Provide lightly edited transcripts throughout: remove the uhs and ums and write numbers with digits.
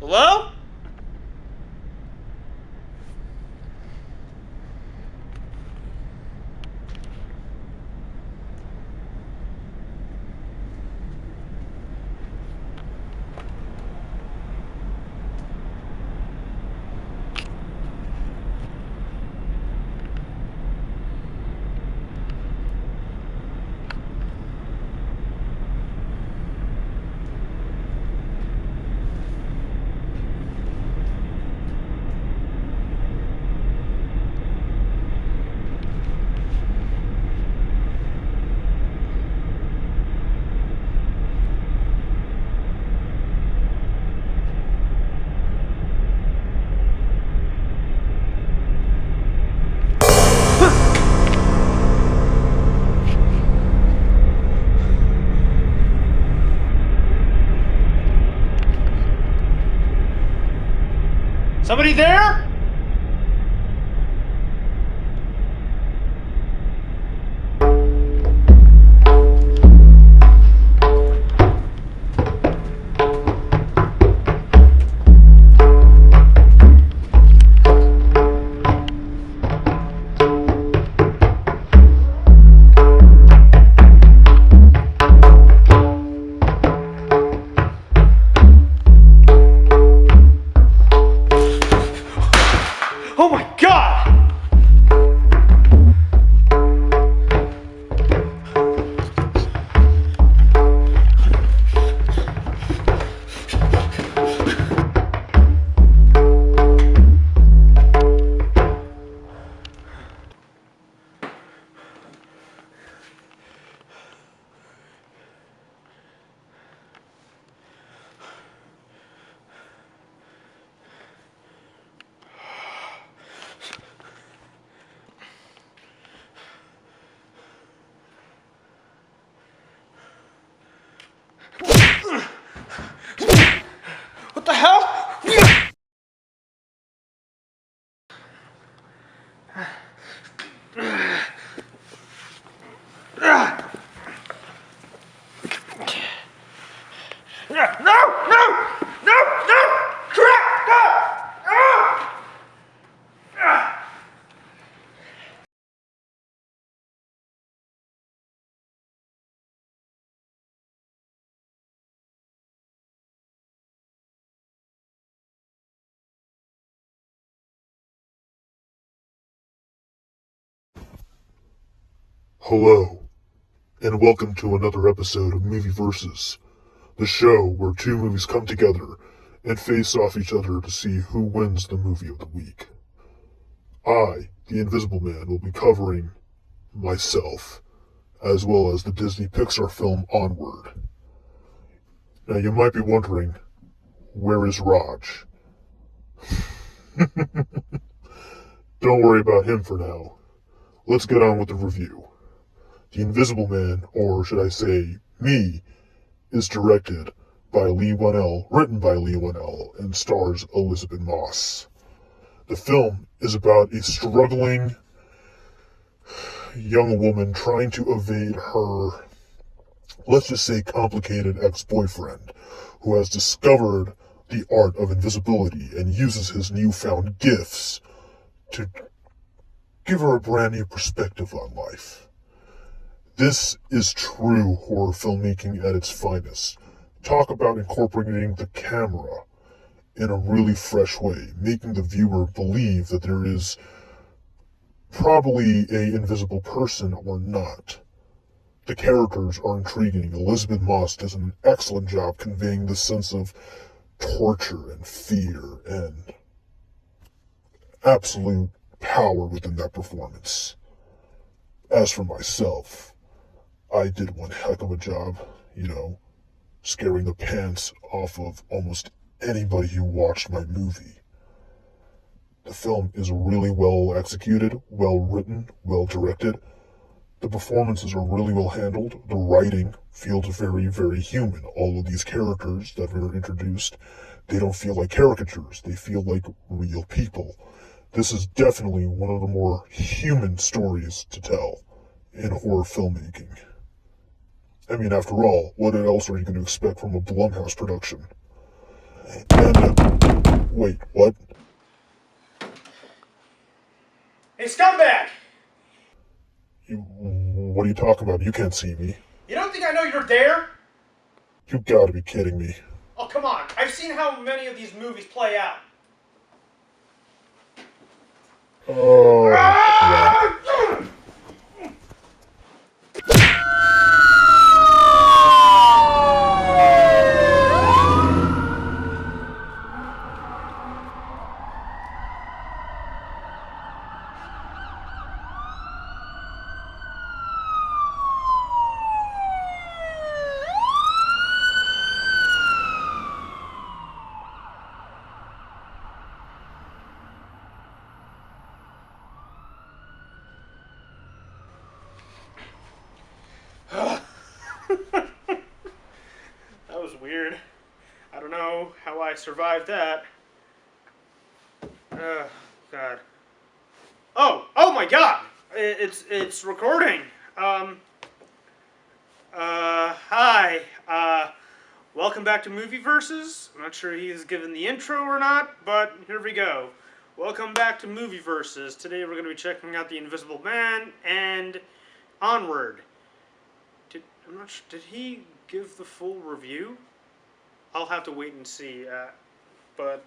Hello? Somebody there? Oh my god! What the hell? No! No! No! No! Crap! No! Hello, and welcome to another episode of Movie Versus, the show where two movies come together and face off each other to see who wins the movie of the week. I, the Invisible Man, will be covering myself, as well as the Disney Pixar film Onward. Now you might be wondering, where is Raj? Don't worry about him for now. Let's get on with the review. The Invisible Man, or should I say, Me, is directed by Lee Whannell, written by Lee Whannell, and stars Elizabeth Moss. The film is about a struggling young woman trying to evade her, let's just say, complicated ex-boyfriend, who has discovered the art of invisibility and uses his newfound gifts to give her a brand new perspective on life. This is true horror filmmaking at its finest. Talk about incorporating the camera in a really fresh way, making the viewer believe that there is probably an invisible person or not. The characters are intriguing. Elizabeth Moss does an excellent job conveying the sense of torture and fear and absolute power within that performance. As for myself, I did one heck of a job, scaring the pants off of almost anybody who watched my movie. The film is really well executed, well written, well directed. The performances are really well handled. The writing feels very, very human. All of these characters that are introduced, they don't feel like caricatures. They feel like real people. This is definitely one of the more human stories to tell in horror filmmaking. I mean, after all, what else are you going to expect from a Blumhouse production? And, wait, what? Hey, scumbag! What are you talking about? You can't see me. You don't think I know you're there? You gotta be kidding me. Oh, come on. I've seen how many of these movies play out. Oh, crap. That was weird. I don't know how I survived that. God. Oh my God! It's recording. Hi. Welcome back to Movie Versus. I'm not sure he's given the intro or not, but here we go. Welcome back to Movie Versus. Today we're going to be checking out The Invisible Man and Onward. I'm not sure, did he give the full review? I'll have to wait and see. If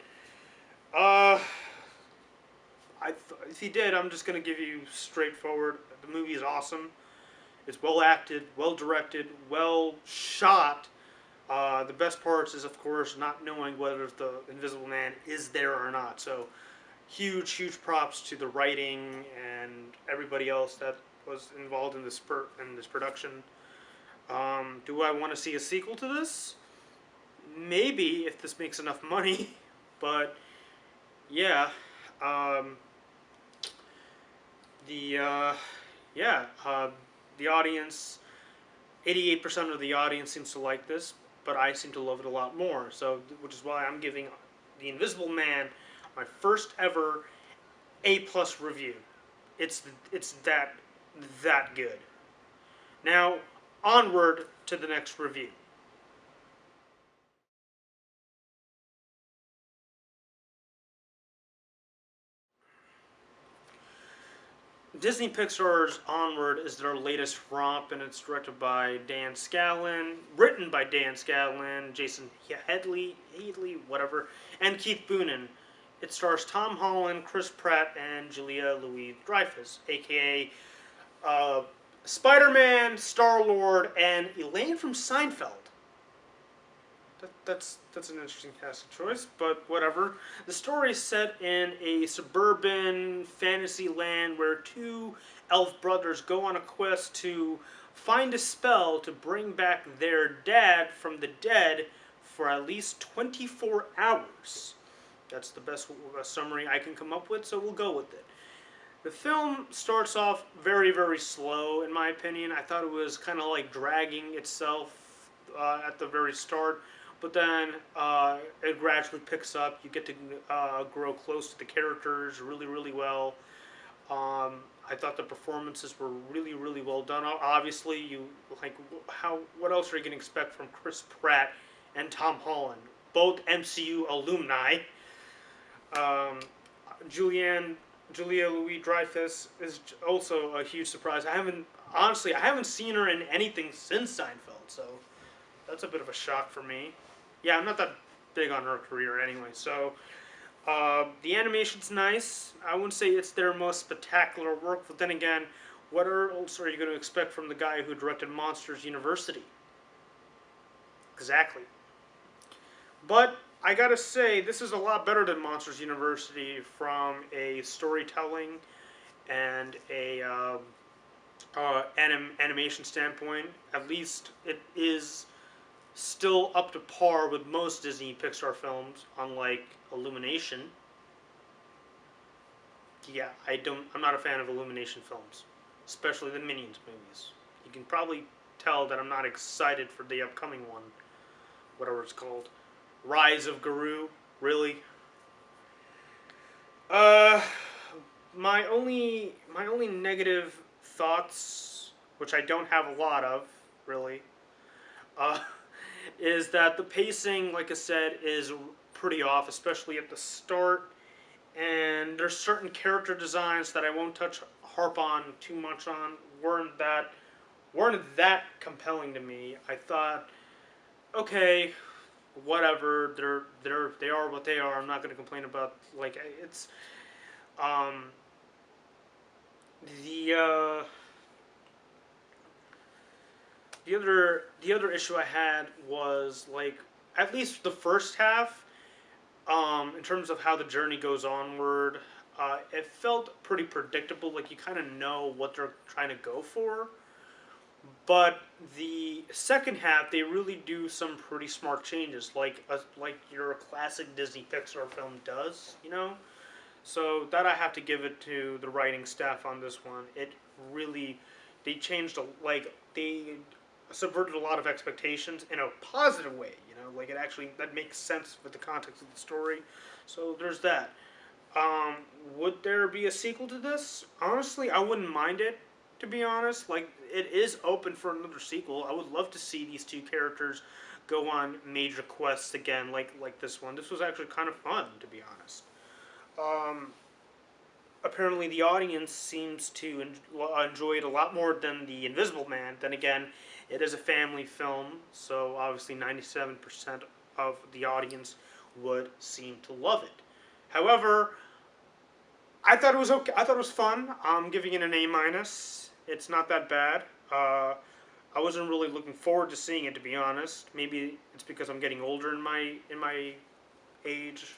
he did, I'm just going to give you straightforward. The movie is awesome. It's well acted, well directed, well shot. The best parts is, of course, not knowing whether the Invisible Man is there or not. So, huge props to the writing and everybody else that was involved in this production. Do I want to see a sequel to this? Maybe, if this makes enough money. But, yeah. The audience, 88% of the audience seems to like this, but I seem to love it a lot more. So, which is why I'm giving The Invisible Man my first ever A+ review. It's that good. Now, onward to the next review. Disney Pixar's Onward is their latest romp, and it's directed by Dan Scanlon, written by Dan Scanlon, Jason Headley, whatever, and Keith Boonen. It stars Tom Holland, Chris Pratt, and Julia Louis-Dreyfus, aka Spider-Man, Star-Lord, and Elaine from Seinfeld. That's an interesting casting choice, but whatever. The story is set in a suburban fantasy land where two elf brothers go on a quest to find a spell to bring back their dad from the dead for at least 24 hours. That's the best summary I can come up with, so we'll go with it. The film starts off very slow, in my opinion. I thought it was kind of like dragging itself at the very start. But then it gradually picks up. You get to grow close to the characters really well. I thought the performances were really well done. Obviously, what else are you going to expect from Chris Pratt and Tom Holland, both MCU alumni? Julia Louis-Dreyfus is also a huge surprise. I haven't seen her in anything since Seinfeld, so that's a bit of a shock for me. Yeah, I'm not that big on her career anyway, so the animation's nice. I wouldn't say it's their most spectacular work, but then again, what else are you going to expect from the guy who directed Monsters University? Exactly. But I gotta say, this is a lot better than Monsters University from a storytelling and a animation standpoint. At least it is still up to par with most Disney Pixar films, unlike Illumination. Yeah, I'm not a fan of Illumination films, especially the Minions movies. You can probably tell that I'm not excited for the upcoming one, whatever it's called. Rise of Guru, really? My only negative thoughts, which I don't have a lot of, really, is that the pacing, like I said, is pretty off, especially at the start. And there's certain character designs that I won't harp on too much on weren't that compelling to me. I thought, okay, whatever, they are what they are. I'm not going to complain about, like, it's um the the other issue I had was, like, at least the first half, in terms of how the journey goes onward, it felt pretty predictable. Like, you kind of know what they're trying to go for. But the second half, they really do some pretty smart changes, like your classic Disney Pixar film does, you know. So that I have to give it to the writing staff on this one. It really, they changed they subverted a lot of expectations in a positive way. You know, like, it actually that makes sense with the context of the story. So there's that. Um, would there be a sequel to this? Honestly, I wouldn't mind it. To be honest, like, it is open for another sequel. I would love to see these two characters go on major quests again, like this one. This was actually kind of fun, to be honest. Um, Apparently, the audience seems to enjoy it a lot more than the Invisible Man. Then again, it is a family film, so obviously 97% of the audience would seem to love it. However, I thought it was okay. I thought it was fun. I'm giving it an A minus. It's not that bad. I wasn't really looking forward to seeing it, to be honest. Maybe it's because I'm getting older in my age,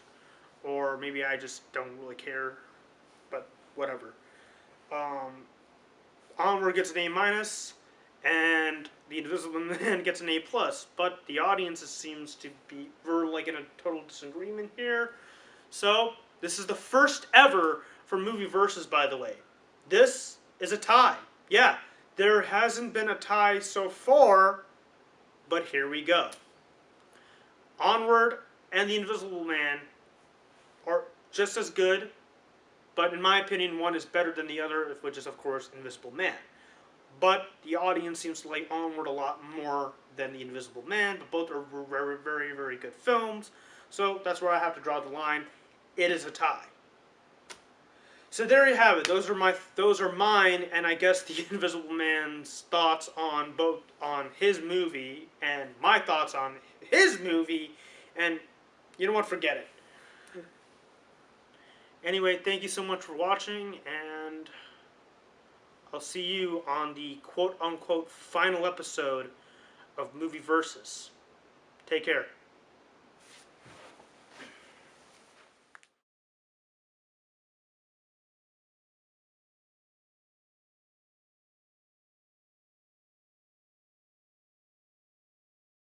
or maybe I just don't really care. But whatever. Um, Onward gets an A minus, and The Invisible Man gets an A plus. But the audience seems to be we're like in a total disagreement here. So this is the first ever for Movie Versus, by the way. This is a tie. Yeah, there hasn't been a tie so far, but here we go. Onward and The Invisible Man are just as good, but in my opinion, one is better than the other, which is, of course, Invisible Man. But the audience seems to like Onward a lot more than The Invisible Man, but both are very, very, very good films. So that's where I have to draw the line. It is a tie. So there you have it. Those are mine, and I guess the Invisible Man's thoughts on his movie and my thoughts on his movie. And you know what? Forget it. Anyway, thank you so much for watching, and I'll see you on the quote unquote final episode of Movie Versus. Take care.